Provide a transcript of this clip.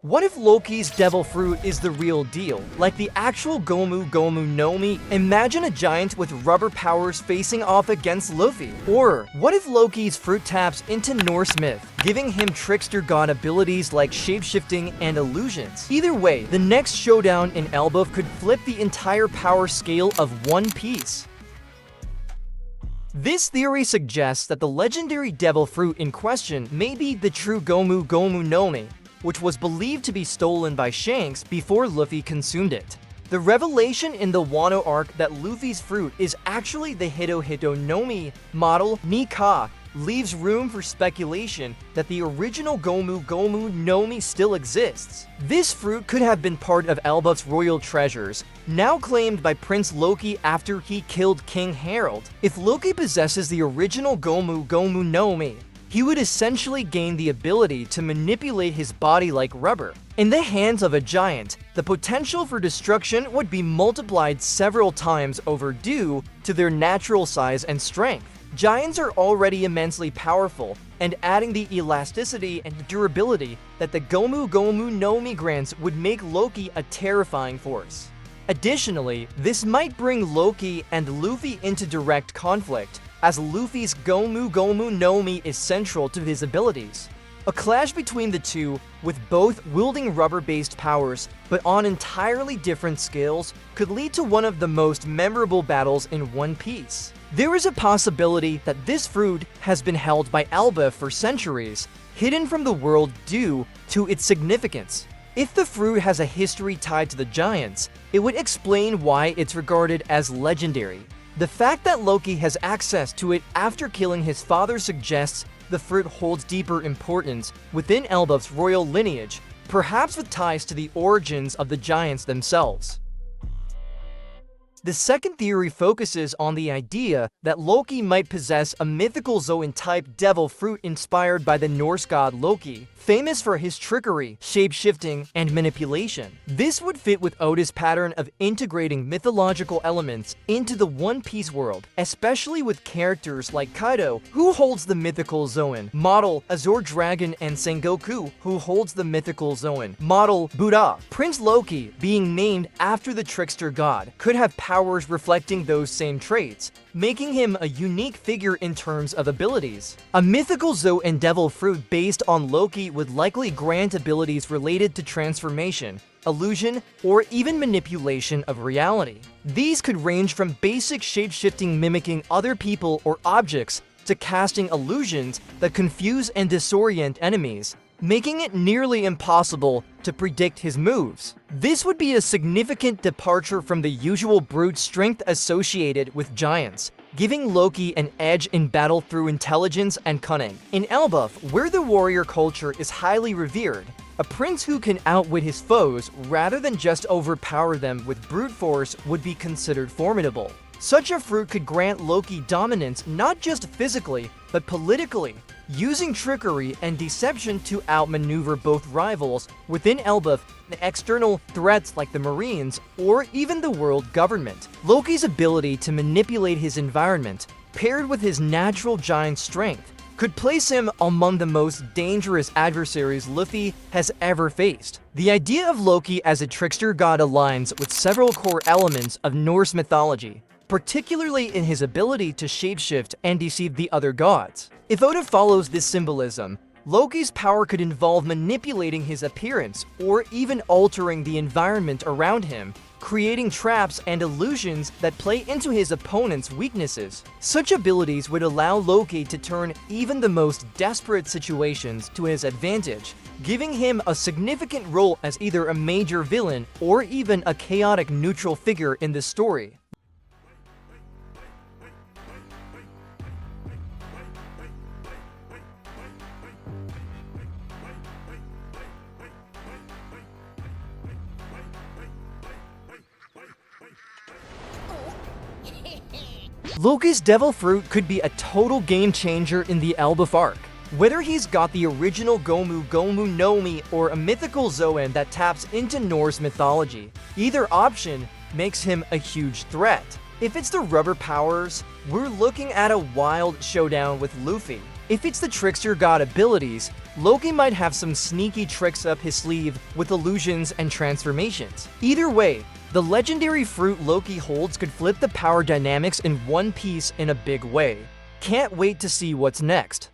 What if Loki's Devil Fruit is the real deal? Like the actual Gomu Gomu no Mi? Imagine a giant with rubber powers facing off against Luffy. Or, what if Loki's fruit taps into Norse myth, giving him trickster god abilities like shapeshifting and illusions? Either way, the next showdown in Elbaf could flip the entire power scale of One Piece. This theory suggests that the legendary Devil Fruit in question may be the true Gomu Gomu no Mi, which was believed to be stolen by Shanks before Luffy consumed it. The revelation in the Wano arc that Luffy's fruit is actually the Hito Hito no Mi model Nika leaves room for speculation that the original Gomu Gomu no Mi still exists. This fruit could have been part of Elbaf's royal treasures, now claimed by Prince Loki after he killed King Harald. If Loki possesses the original Gomu Gomu no Mi, he would essentially gain the ability to manipulate his body like rubber. In the hands of a giant, the potential for destruction would be multiplied several times over due to their natural size and strength. Giants are already immensely powerful, and adding the elasticity and durability that the Gomu Gomu no Mi grants would make Loki a terrifying force. Additionally, this might bring Loki and Luffy into direct conflict, as Luffy's Gomu Gomu no Mi is central to his abilities. A clash between the two, with both wielding rubber-based powers but on entirely different scales, could lead to one of the most memorable battles in One Piece. There is a possibility that this fruit has been held by Elbaf for centuries, hidden from the world due to its significance. If the fruit has a history tied to the giants, it would explain why it's regarded as legendary. The fact that Loki has access to it after killing his father suggests the fruit holds deeper importance within Elbaf's royal lineage, perhaps with ties to the origins of the giants themselves. The second theory focuses on the idea that Loki might possess a mythical Zoan-type devil fruit inspired by the Norse god Loki, famous for his trickery, shape-shifting, and manipulation. This would fit with Oda's pattern of integrating mythological elements into the One Piece world, especially with characters like Kaido, who holds the mythical Zoan model, Azure Dragon, and Sengoku, who holds the mythical Zoan model, Buddha. Prince Loki, being named after the trickster god, could have powers reflecting those same traits, making him a unique figure in terms of abilities. A mythical Zoan devil fruit based on Loki would likely grant abilities related to transformation, illusion, or even manipulation of reality. These could range from basic shape-shifting mimicking other people or objects to casting illusions that confuse and disorient enemies, making it nearly impossible to predict his moves. This would be a significant departure from the usual brute strength associated with giants, giving Loki an edge in battle through intelligence and cunning. In Elbaf, where the warrior culture is highly revered, a prince who can outwit his foes rather than just overpower them with brute force would be considered formidable. Such a fruit could grant Loki dominance not just physically, but politically, using trickery and deception to outmaneuver both rivals within Elbaf and external threats like the Marines or even the world government. Loki's ability to manipulate his environment, paired with his natural giant strength, could place him among the most dangerous adversaries Luffy has ever faced. The idea of Loki as a trickster god aligns with several core elements of Norse mythology, particularly in his ability to shapeshift and deceive the other gods. If Oda follows this symbolism, Loki's power could involve manipulating his appearance or even altering the environment around him, creating traps and illusions that play into his opponent's weaknesses. Such abilities would allow Loki to turn even the most desperate situations to his advantage, giving him a significant role as either a major villain or even a chaotic neutral figure in the story. Loki's Devil Fruit could be a total game changer in the Elbaf Arc. Whether he's got the original Gomu Gomu no Mi or a mythical Zoan that taps into Norse mythology, either option makes him a huge threat. If it's the rubber powers, we're looking at a wild showdown with Luffy. If it's the trickster god abilities, Loki might have some sneaky tricks up his sleeve with illusions and transformations. Either way, the legendary fruit Loki holds could flip the power dynamics in One Piece in a big way. Can't wait to see what's next.